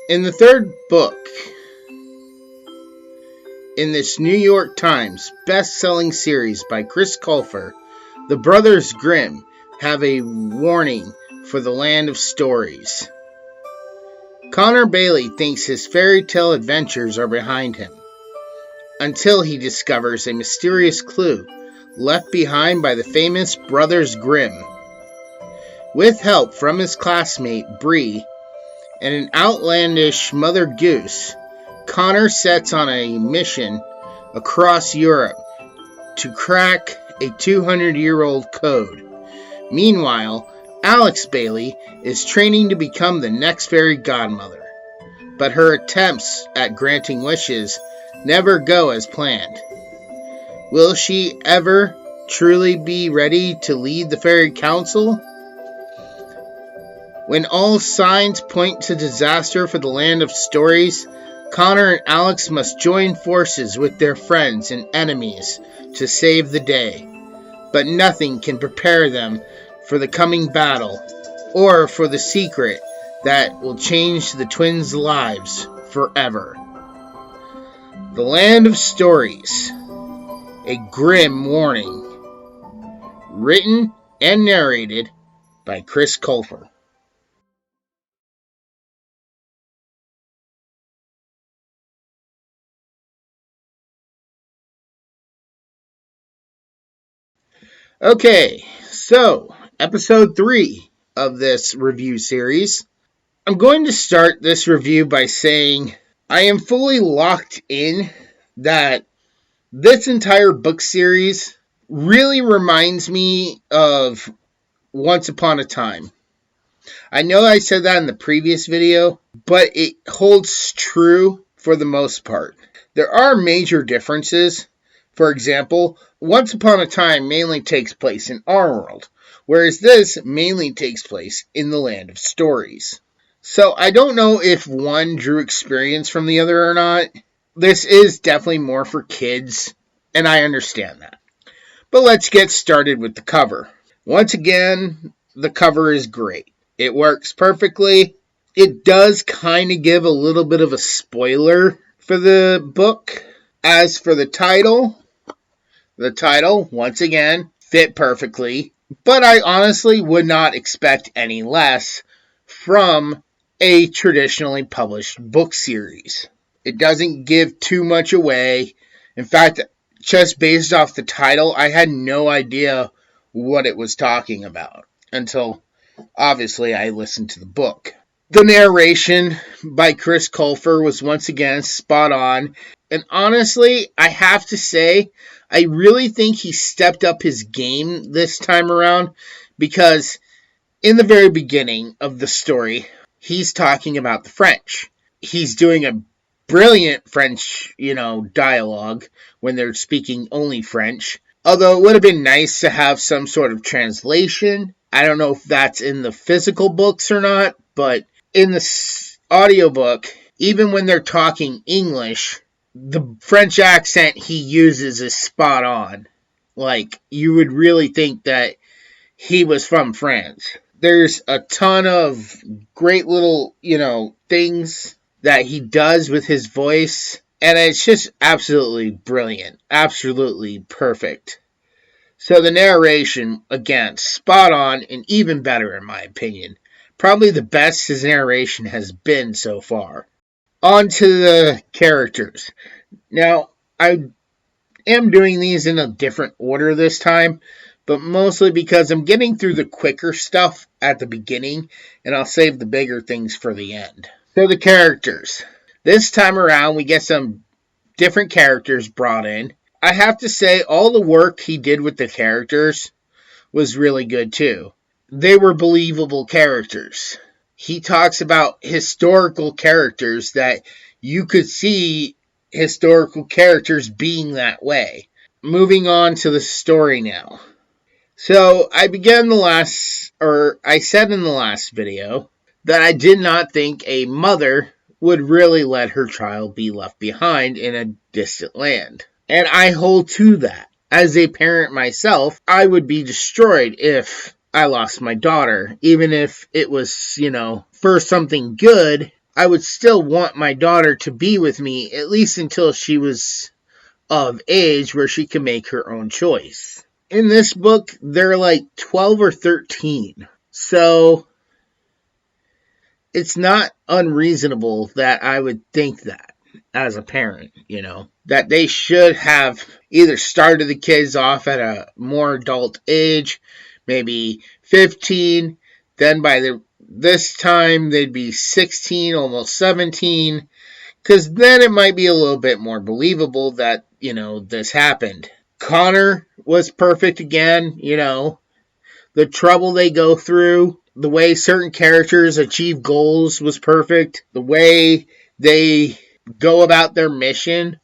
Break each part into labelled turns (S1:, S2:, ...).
S1: In the third book in this New York Times best-selling series by Chris Colfer, the brothers Grimm have a warning for the land of stories. Connor Bailey thinks his fairy tale adventures are behind him, until he discovers a mysterious clue left behind by the famous brothers Grimm. With help from his classmate Bree and an outlandish Mother Goose, Connor sets on a mission across Europe to crack a 200-year-old code. Meanwhile, Alex Bailey is training to become the next fairy godmother, but her attempts at granting wishes never go as planned. Will she ever truly be ready to lead the fairy council? When all signs point to disaster for the land of stories, Connor and Alex must join forces with their friends and enemies to save the day. But nothing can prepare them for the coming battle, or for the secret that will change the twins' lives forever. The Land of Stories, a Grimm warning. Written and narrated by Chris Colfer. Okay, so episode 3 of this review series. I'm going to start this review by saying I am fully locked in that this entire book series really reminds me of Once Upon a Time. I know I said that in the previous video, but it holds true for the most part. There are major differences. For example, Once Upon a Time mainly takes place in our world, whereas this mainly takes place in the Land of Stories. So I don't know if one drew experience from the other or not. This is definitely more for kids, and I understand that. But let's get started with the cover. Once again, the cover is great. It works perfectly. It does kind of give a little bit of a spoiler for the book. As for the title, once again, fit perfectly, but I honestly would not expect any less from a traditionally published book series. It doesn't give too much away. In fact, just based off the title, I had no idea what it was talking about until, obviously, I listened to the book. The narration by Chris Colfer was once again spot on, and honestly, I have to say, I really think he stepped up his game this time around, because in the very beginning of the story, he's talking about the French. He's doing a brilliant French, dialogue when they're speaking only French. Although it would have been nice to have some sort of translation. I don't know if that's in the physical books or not, but in the audiobook, even when they're talking English, the French accent he uses is spot on. Like, you would really think that he was from France. There's a ton of great little, things that he does with his voice, and it's just absolutely brilliant. Absolutely perfect. So the narration, again, spot on and even better in my opinion. Probably the best his narration has been so far. On to the characters. Now, I am doing these in a different order this time, but mostly because I'm getting through the quicker stuff at the beginning, and I'll save the bigger things for the end. So the characters. This time around, we get some different characters brought in. I have to say, all the work he did with the characters was really good too. They were believable characters. He talks about historical characters that you could see historical characters being that way. Moving on to the story now. So I said in the last video that I did not think a mother would really let her child be left behind in a distant land. And I hold to that. As a parent myself, I would be destroyed if I lost my daughter, even if it was, for something good. I would still want my daughter to be with me, at least until she was of age where she can make her own choice. In this book, they're like 12 or 13. So it's not unreasonable that I would think that as a parent, that they should have either started the kids off at a more adult age, maybe 15, then by this time they'd be 16, almost 17, because then it might be a little bit more believable that, this happened. Connor was perfect again, the trouble they go through, the way certain characters achieve goals was perfect. The way they go about their mission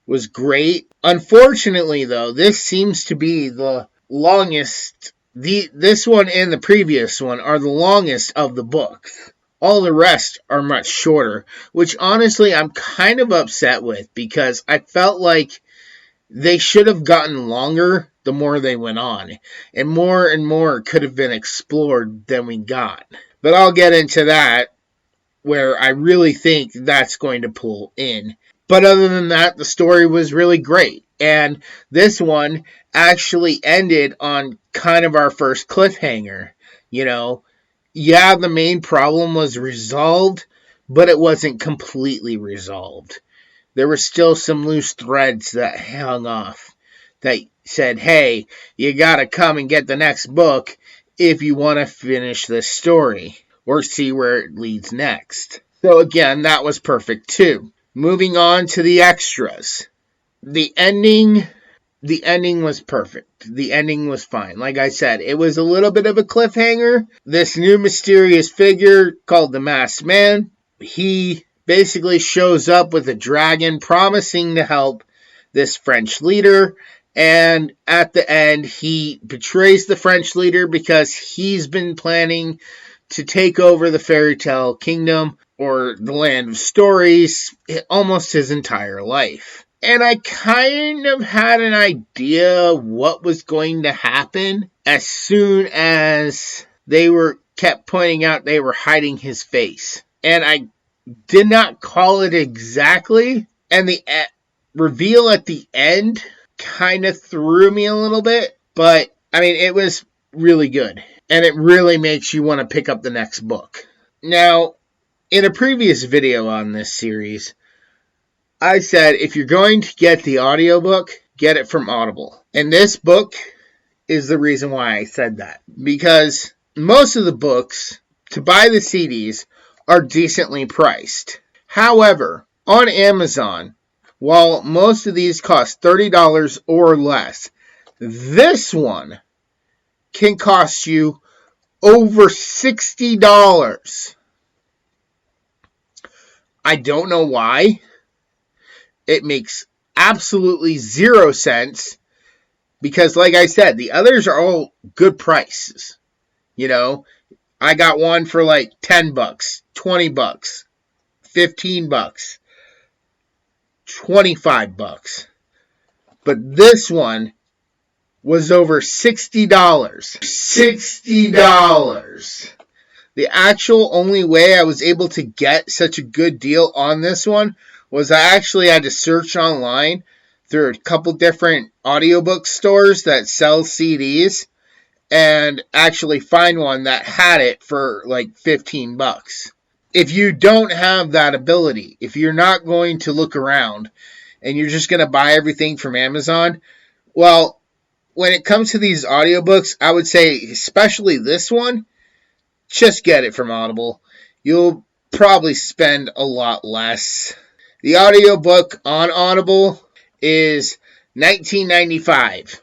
S1: was great. Unfortunately, though, this seems to be the longest. This one and the previous one are the longest of the books. All the rest are much shorter, which honestly I'm kind of upset with because I felt like they should have gotten longer the more they went on, and more could have been explored than we got. But I'll get into that, where I really think that's going to pull in. But other than that, the story was really great. And this one actually ended on kind of our first cliffhanger. Yeah, the main problem was resolved, but it wasn't completely resolved. There were still some loose threads that hung off that said, hey, you gotta come and get the next book if you want to finish this story or see where it leads next. So again, that was perfect too. Moving on to the extras. The ending was perfect. The ending was fine. Like I said, it was a little bit of a cliffhanger. This new mysterious figure called the Masked Man, he basically shows up with a dragon promising to help this French leader. And at the end, he betrays the French leader because he's been planning to take over the fairy tale kingdom or the land of stories almost his entire life. And I kind of had an idea what was going to happen as soon as they kept pointing out they were hiding his face. And I did not call it exactly. And the reveal at the end kind of threw me a little bit. But, it was really good. And it really makes you want to pick up the next book. Now, in a previous video on this series, I said if you're going to get the audiobook, get it from Audible. And this book is the reason why I said that. Because most of the books, to buy the CDs, are decently priced. However, on Amazon, while most of these cost $30 or less, this one can cost you over $60. I don't know why. It makes absolutely zero sense because, like I said, the others are all good prices. I got one for like $10, $20, $15, $25. But this one was over $60. $60. The actual only way I was able to get such a good deal on this one was I actually had to search online through a couple different audiobook stores that sell CDs and actually find one that had it for like $15. If you don't have that ability, if you're not going to look around and you're just going to buy everything from Amazon, well, when it comes to these audiobooks, I would say, especially this one, just get it from Audible. You'll probably spend a lot less. The audiobook on Audible is $19.95.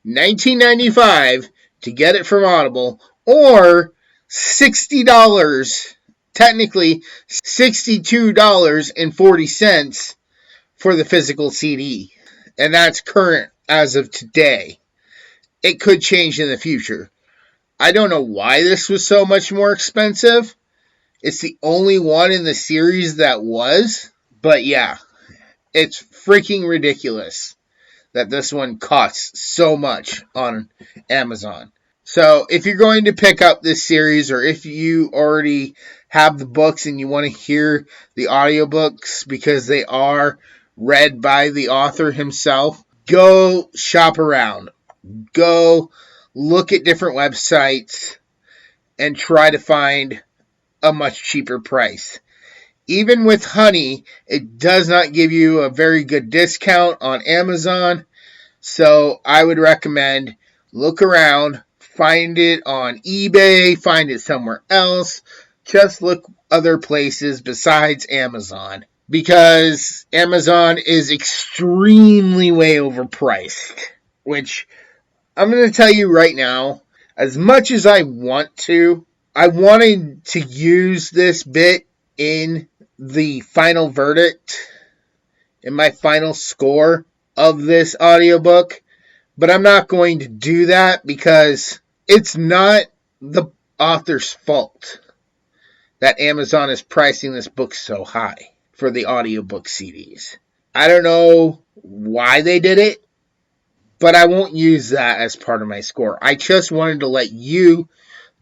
S1: $19.95 to get it from Audible, or $60, technically $62.40 for the physical CD. And that's current as of today. It could change in the future. I don't know why this was so much more expensive. It's the only one in the series that was. But yeah, it's freaking ridiculous that this one costs so much on Amazon. So if you're going to pick up this series, or if you already have the books and you want to hear the audiobooks because they are read by the author himself, go shop around. Go look at different websites and try to find a much cheaper price. Even with Honey, it does not give you a very good discount on Amazon. So I would recommend look around, find it on eBay, find it somewhere else. Just look other places besides Amazon, because Amazon is extremely way overpriced, which I'm going to tell you right now, as much as I wanted to use this bit in the final verdict, in my final score of this audiobook, but I'm not going to do that because it's not the author's fault that Amazon is pricing this book so high for the audiobook CDs. I don't know why they did it, but I won't use that as part of my score. I just wanted to let you,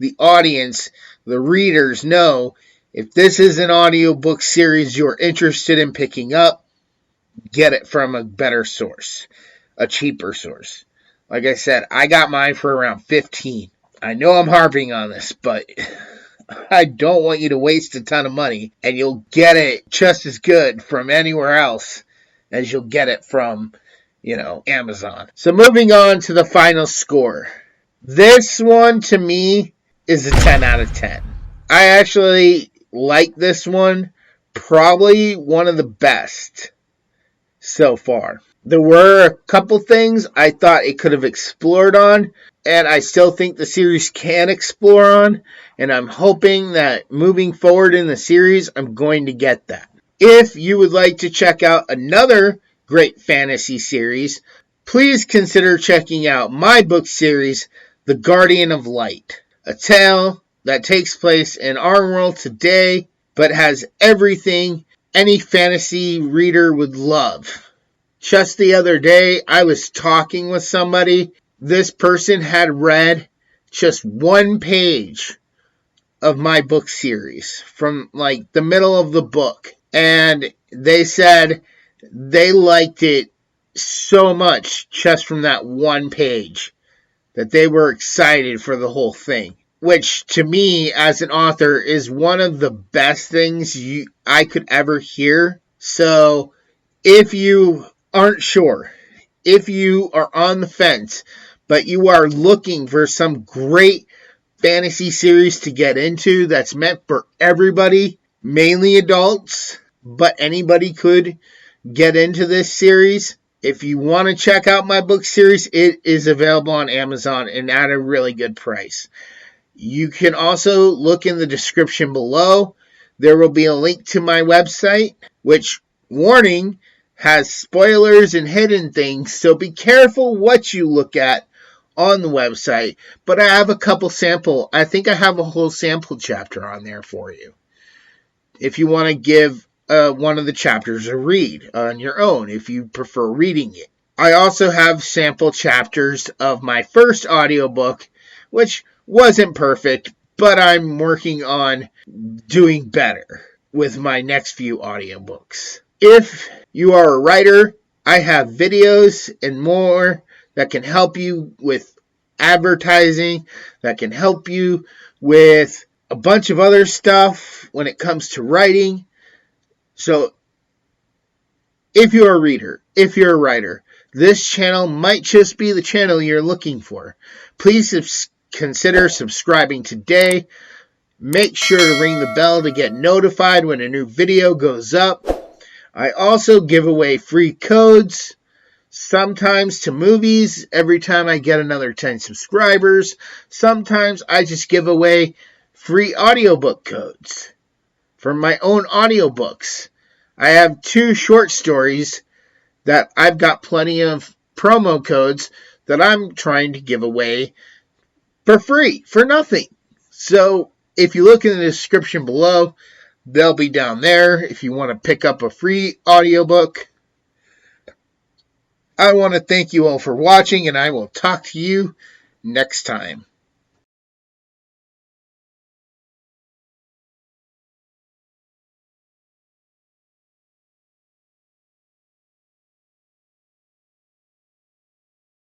S1: the audience, the readers, know if this is an audiobook series you're interested in picking up, get it from a better source, a cheaper source. Like I said, I got mine for around $15. I know I'm harping on this, but I don't want you to waste a ton of money, and you'll get it just as good from anywhere else as you'll get it from, Amazon. So moving on to the final score. This one, to me, is a 10 out of 10. I actually like this one. Probably one of the best so far. There were a couple things I thought it could have explored on, and I still think the series can explore on, and I'm hoping that moving forward in the series, I'm going to get that. If you would like to check out another great fantasy series, please consider checking out my book series, The Guardian of Light, a tale that takes place in our world today, but has everything any fantasy reader would love. Just the other day, I was talking with somebody. This person had read just one page of my book series from like the middle of the book. And they said they liked it so much just from that one page that they were excited for the whole thing. Which to me, as an author, is one of the best things I could ever hear. So if you aren't sure, if you are on the fence, but you are looking for some great fantasy series to get into that's meant for everybody, mainly adults, but anybody could get into this series, if you want to check out my book series, it is available on Amazon and at a really good price. You can also look in the description below. There will be a link to my website, which, warning, has spoilers and hidden things, so be careful what you look at on the website. But I have a couple I think I have a whole sample chapter on there for you, if you want to give one of the chapters a read on your own, if you prefer reading it. I also have sample chapters of my first audiobook, which wasn't perfect, but I'm working on doing better with my next few audiobooks. If you are a writer, I have videos and more that can help you with advertising, that can help you with a bunch of other stuff when it comes to writing. So if you're a reader, if you're a writer, this channel might just be the channel you're looking for. Please consider subscribing today. Make sure to ring the bell to get notified when a new video goes up. I also give away free codes, sometimes to movies every time I get another 10 subscribers. Sometimes I just give away free audiobook codes for my own audiobooks. I have 2 short stories that I've got plenty of promo codes that I'm trying to give away for free, for nothing. So if you look in the description below, they'll be down there if you want to pick up a free audiobook. I want to thank you all for watching, and I will talk to you next time.